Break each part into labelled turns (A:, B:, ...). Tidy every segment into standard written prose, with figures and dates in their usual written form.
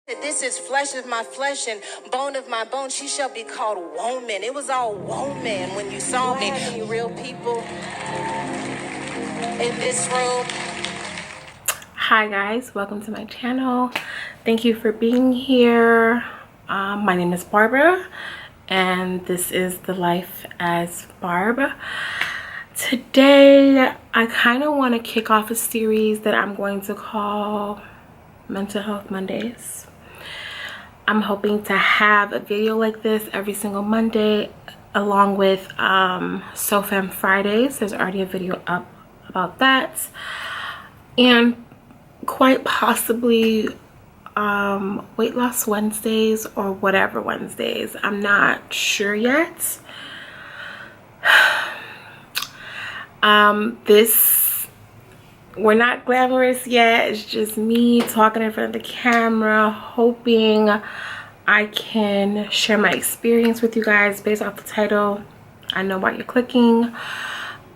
A: This is flesh of my flesh and bone of my bone. She shall be called woman. It was all woman when you saw me. Any real people in this room?
B: Hi guys, welcome to my channel. Thank you for being here. My name is Barbara and this is the Life as Barb. Today I kind of want to kick off a series that I'm going to call Mental Health Mondays. I'm hoping to have a video like this every single Monday along with SoFam Fridays. There's already a video up about that, and quite possibly weight loss Wednesdays or whatever Wednesdays. I'm not sure yet. We're not glamorous yet. It's just me talking in front of the camera, hoping I can share my experience with you guys based off the title. I know why you're clicking.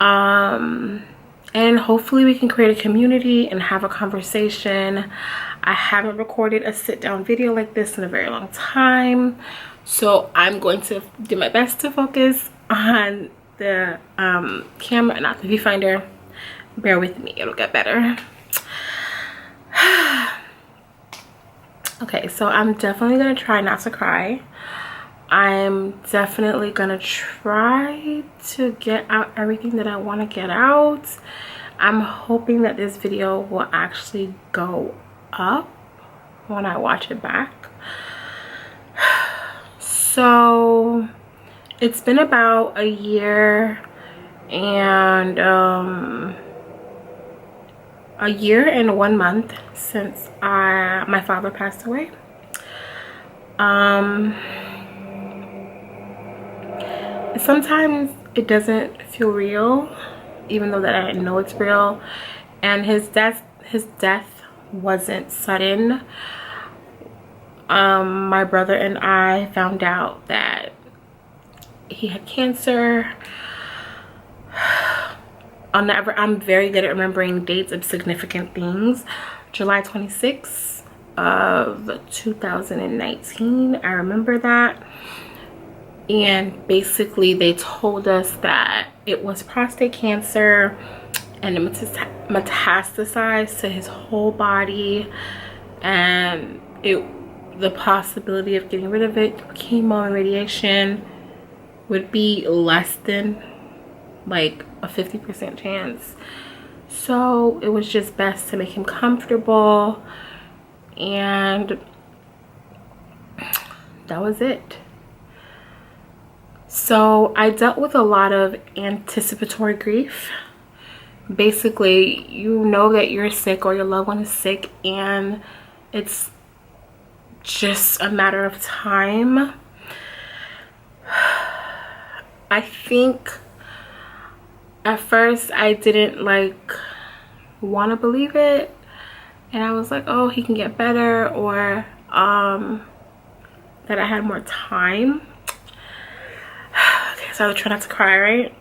B: And hopefully we can create a community and have a conversation. I haven't recorded a sit-down video like this in a very long time, so I'm going to do my best to focus on the camera and not the viewfinder. Bear with me, it'll get better. Okay, so I'm definitely gonna try not to cry. I'm definitely gonna try to get out everything that I want to get out. I'm hoping that this video will actually go up when I watch it back. So it's been about a year and a year and 1 month since my father passed away. Sometimes it doesn't feel real, even though that I know it's real. And his death wasn't sudden. My brother and I found out that he had cancer. I'm very good at remembering dates of significant things. July 26th of 2019, I remember that. And basically they told us that it was prostate cancer and it metastasized to his whole body, and the possibility of getting rid of it, chemo and radiation, would be less than like a 50% chance. So it was just best to make him comfortable, and that was it. So I dealt with a lot of anticipatory grief. Basically, you know that you're sick or your loved one is sick, and it's just a matter of time. I think at first I didn't want to believe it, and I was like, oh, he can get better, or that I had more time. Okay, so I was trying not to cry, right?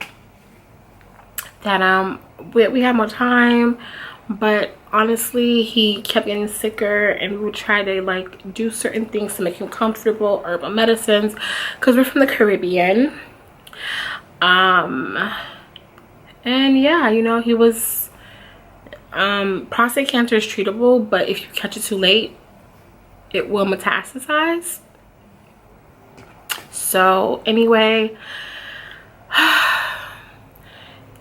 B: That we had more time, but honestly he kept getting sicker, and we would try to do certain things to make him comfortable, herbal medicines, because we're from the Caribbean. And yeah, you know, he was prostate cancer is treatable, but if you catch it too late, it will metastasize. So anyway,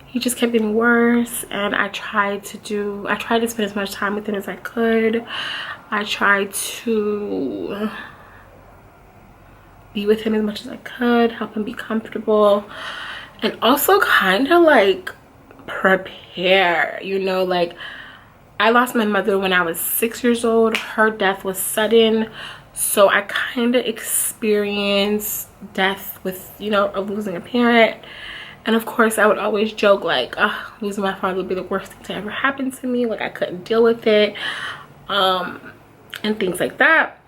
B: he just kept getting worse, and I tried to spend as much time with him as I could. I tried to be with him as much as I could, help him be comfortable, and also kind of prepare, you know. I lost my mother when I was 6 years old. Her death was sudden, so I kind of experienced death with, you know, of losing a parent. And of course I would always joke losing my father would be the worst thing to ever happen to me, I couldn't deal with it, and things like that.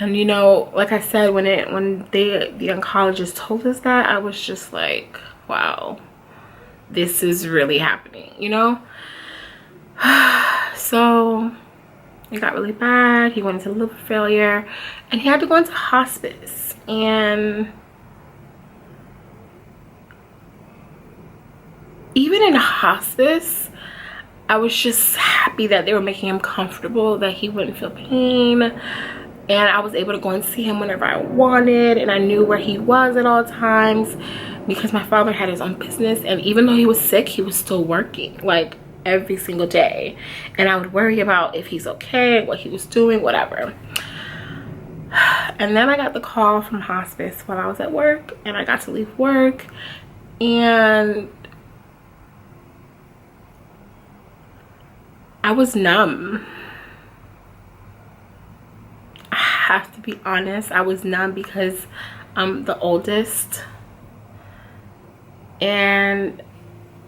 B: And you know, like I said, when the oncologist told us that, I was just like, wow, this is really happening, you know. So it got really bad. He went into liver failure and he had to go into hospice. And even in hospice, I was just happy that they were making him comfortable, that he wouldn't feel pain, and I was able to go and see him whenever I wanted, and I knew where he was at all times because my father had his own business, and even though he was sick, he was still working like every single day, and I would worry about if he's okay, what he was doing, whatever. And then I got the call from hospice while I was at work, and I got to leave work, and I was numb. I have to be honest, I was numb because I'm the oldest, and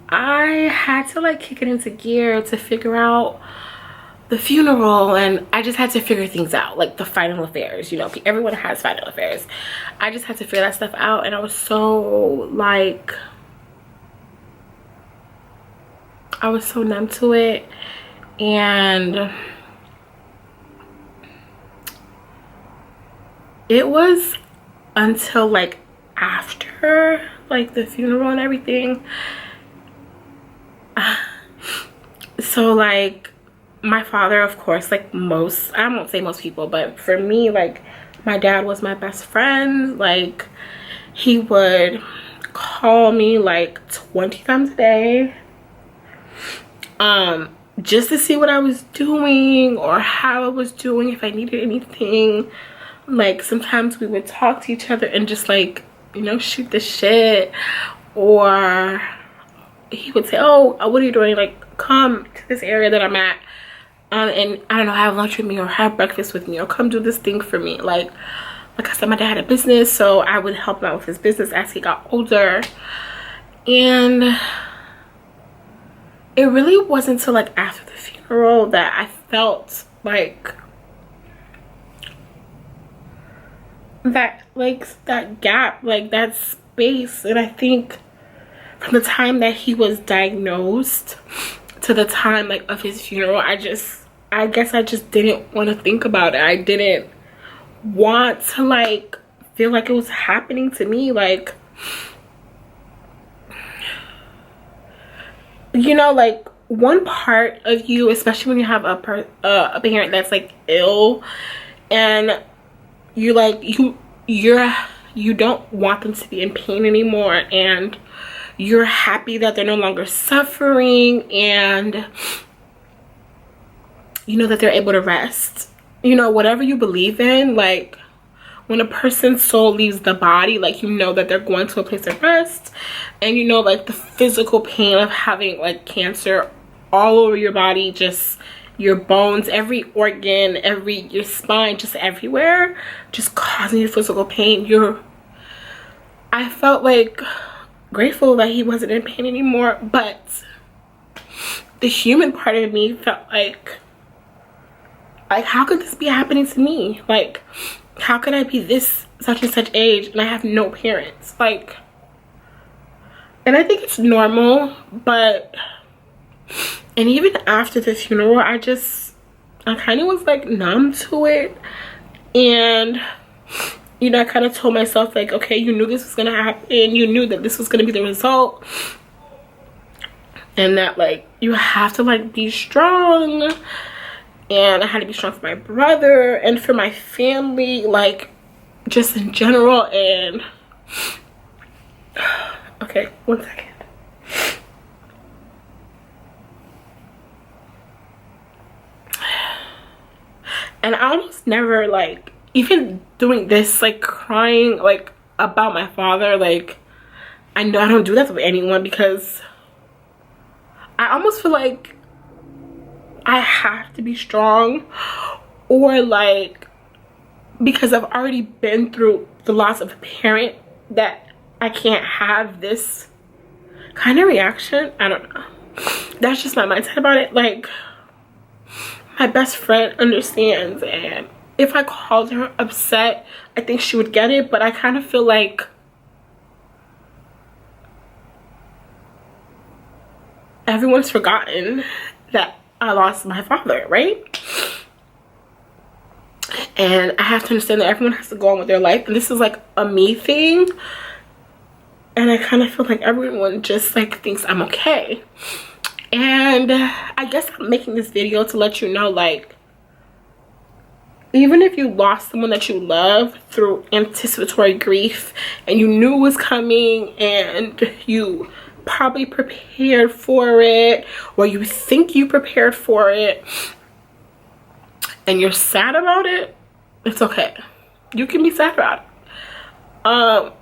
B: I had to like kick it into gear to figure out the funeral, and I just had to figure things out, like the final affairs, you know, everyone has final affairs. I just had to figure that stuff out, and I was so like, I was so numb to it. And it was until like after like the funeral and everything. So like my father, of course, like most, I won't say most people, but for me, like my dad was my best friend. Like he would call me like 20 times a day. Just to see what I was doing or how I was doing, if I needed anything. Like sometimes we would talk to each other and just like, you know, shoot the shit. Or he would say, oh, what are you doing? Like, come to this area that I'm at, and I don't know, have lunch with me or have breakfast with me or come do this thing for me. Like I said, my dad had a business, so I would help him out with his business as he got older. And it really wasn't until like after the funeral that I felt like that gap, like that space. And I think from the time that he was diagnosed to the time like of his funeral, I guess I just didn't want to think about it. I didn't want to like feel like it was happening to me. Like, you know, like one part of you, especially when you have a parent that's like ill, and you like you don't want them to be in pain anymore, and you're happy that they're no longer suffering, and you know that they're able to rest. You know, whatever you believe in, like when a person's soul leaves the body, like you know that they're going to a place of rest, and you know like the physical pain of having like cancer all over your body, just your bones, every organ, your spine, just everywhere, just causing you physical pain. I felt like grateful that he wasn't in pain anymore, but the human part of me felt like how could this be happening to me? Like, how could I be this such and such age and I have no parents? Like, and I think it's normal, but, and even after the funeral, I kind of was like numb to it. And, you know, I kind of told myself like, okay, you knew this was gonna happen, you knew that this was gonna be the result, and that like you have to like be strong. And I had to be strong for my brother and for my family, like just in general. And okay, 1 second. And I almost never, like, even doing this, like crying like about my father, like I know I don't do that with anyone, because I almost feel like I have to be strong, or like because I've already been through the loss of a parent, that I can't have this kind of reaction. I don't know, that's just my mindset about it. Like, my best friend understands, and if I called her upset, I think she would get it. But I kind of feel like everyone's forgotten that I lost my father, right? And I have to understand that everyone has to go on with their life, and this is like a me thing. And I kind of feel like everyone just like thinks I'm okay. And I guess I'm making this video to let you know, like, even if you lost someone that you love through anticipatory grief and you knew it was coming and you probably prepared for it, or you think you prepared for it, and you're sad about it, it's okay. You can be sad about it.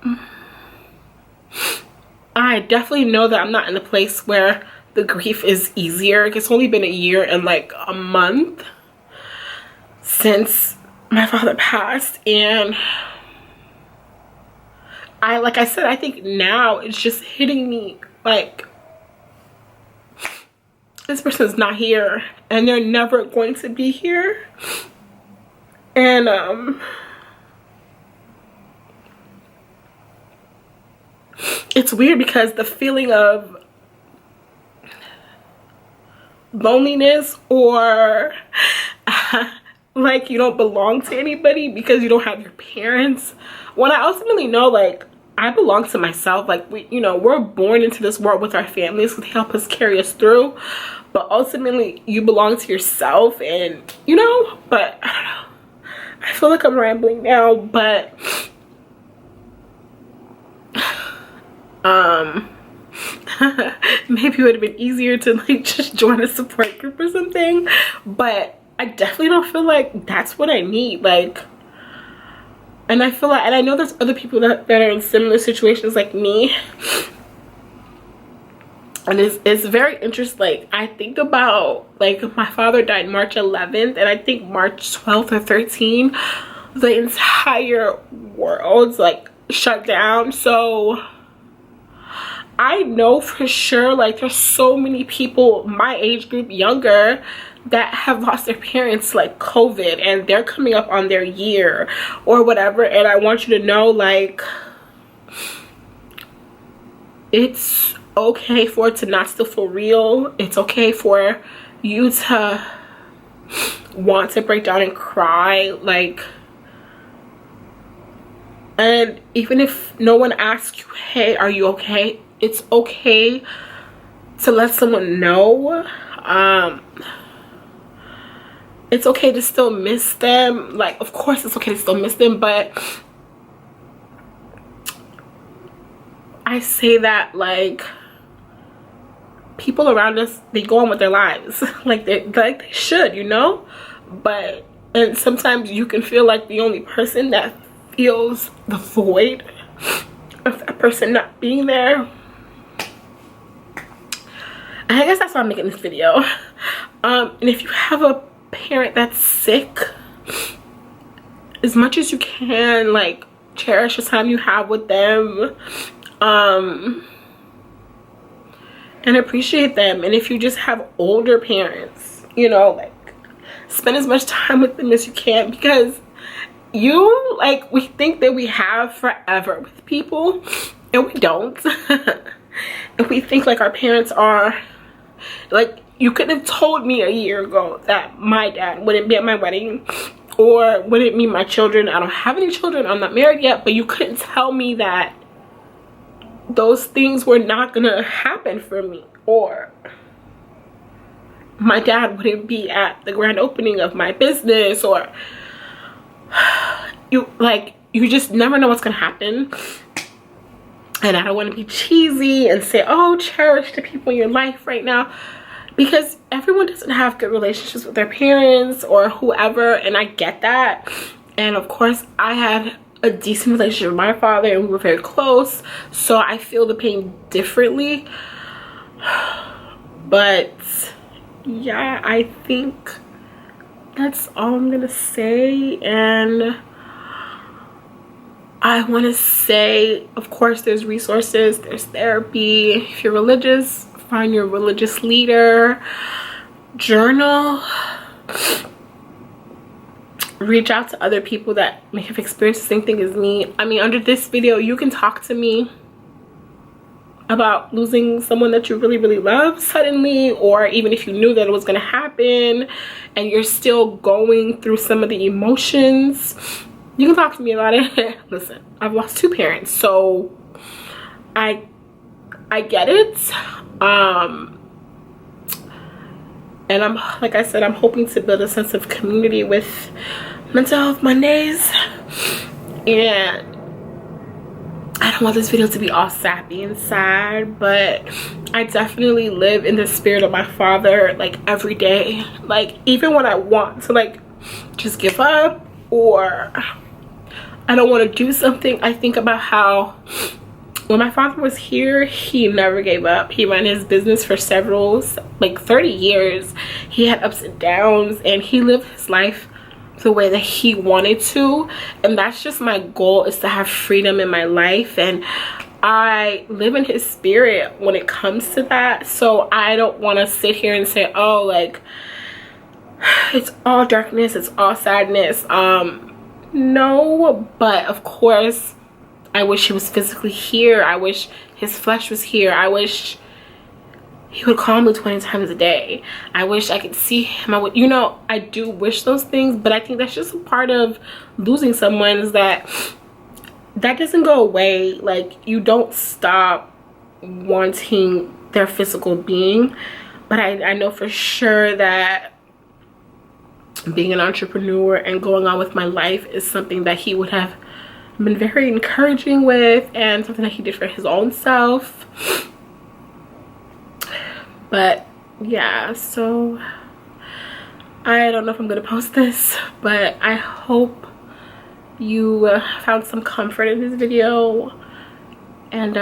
B: I definitely know that I'm not in a place where the grief is easier. It's only been a year and like a month since my father passed, and like I said, I think now it's just hitting me like this person's not here and they're never going to be here. And it's weird because the feeling of loneliness, or like you don't belong to anybody because you don't have your parents, when I ultimately know like I belong to myself. Like we're born into this world with our families to help us carry us through, but ultimately you belong to yourself. And but I don't know, I feel like I'm rambling now, but maybe it would have been easier to like just join a support group or something, but I definitely don't feel like that's what I need. Like, and I feel like, and I know there's other people that are in similar situations like me, and it's very interesting. Like, I think about, like, my father died March 11th, and I think March 12th or 13th the entire world's like shut down. So I know for sure, like, there's so many people my age group, younger, that have lost their parents like COVID, and they're coming up on their year or whatever. And I want you to know, like, it's okay for it to not still feel real. It's okay for you to want to break down and cry, like, and even if no one asks you, hey, are you okay, it's okay to let someone know. It's okay to still miss them. Like, of course it's okay to still miss them, but I say that, like, people around us, they go on with their lives like they should, but and sometimes you can feel like the only person that feels the void of that person not being there. And I guess that's why I'm making this video. And if you have a parent that's sick, as much as you can, like, cherish the time you have with them, and appreciate them. And if you just have older parents, like, spend as much time with them as you can, because we think that we have forever with people, and we don't. And we think like our parents are, like, you couldn't have told me a year ago that my dad wouldn't be at my wedding or wouldn't meet my children. I don't have any children, I'm not married yet, but you couldn't tell me that those things were not gonna happen for me, or my dad wouldn't be at the grand opening of my business, or you just never know what's gonna happen. And I don't want to be cheesy and say, oh, cherish the people in your life right now, because everyone doesn't have good relationships with their parents or whoever, and I get that. And of course I had a decent relationship with my father and we were very close, so I feel the pain differently. But yeah, I think that's all I'm gonna say. And I want to say, of course, there's resources, there's therapy. If you're religious, find your religious leader, journal, reach out to other people that may have experienced the same thing as me. I mean, under this video, you can talk to me about losing someone that you really, really love suddenly, or even if you knew that it was going to happen and you're still going through some of the emotions, you can talk to me about it. Listen, I've lost 2 parents, so I get it. And I'm, like I said, I'm hoping to build a sense of community with Mental Health Mondays. And I don't want this video to be all sappy and sad, but I definitely live in the spirit of my father, like, every day. Like, even when I want to, like, just give up, or I don't want to do something, I think about how when my father was here, he never gave up. He ran his business for like 30 years. He had ups and downs, and he lived his life the way that he wanted to. And that's just my goal, is to have freedom in my life. And I live in his spirit when it comes to that. So I don't want to sit here and say, oh, like, it's all darkness, it's all sadness. No, but of course, I wish he was physically here. I wish his flesh was here. I wish he would call me 20 times a day. I wish I could see him. You know, I do wish those things, but I think that's just a part of losing someone, is that doesn't go away. Like, you don't stop wanting their physical being. But I know for sure that being an entrepreneur and going on with my life is something that he would have been very encouraging with, and something that he did for his own self. But yeah, so I don't know if I'm gonna post this, but I hope you found some comfort in this video. And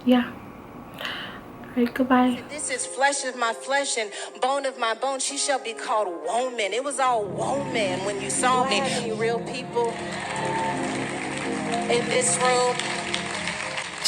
B: yeah, all right, goodbye.
A: This is flesh of my flesh and bone of my bone. She shall be called woman. It was all woman when you saw me. Any real people in this room?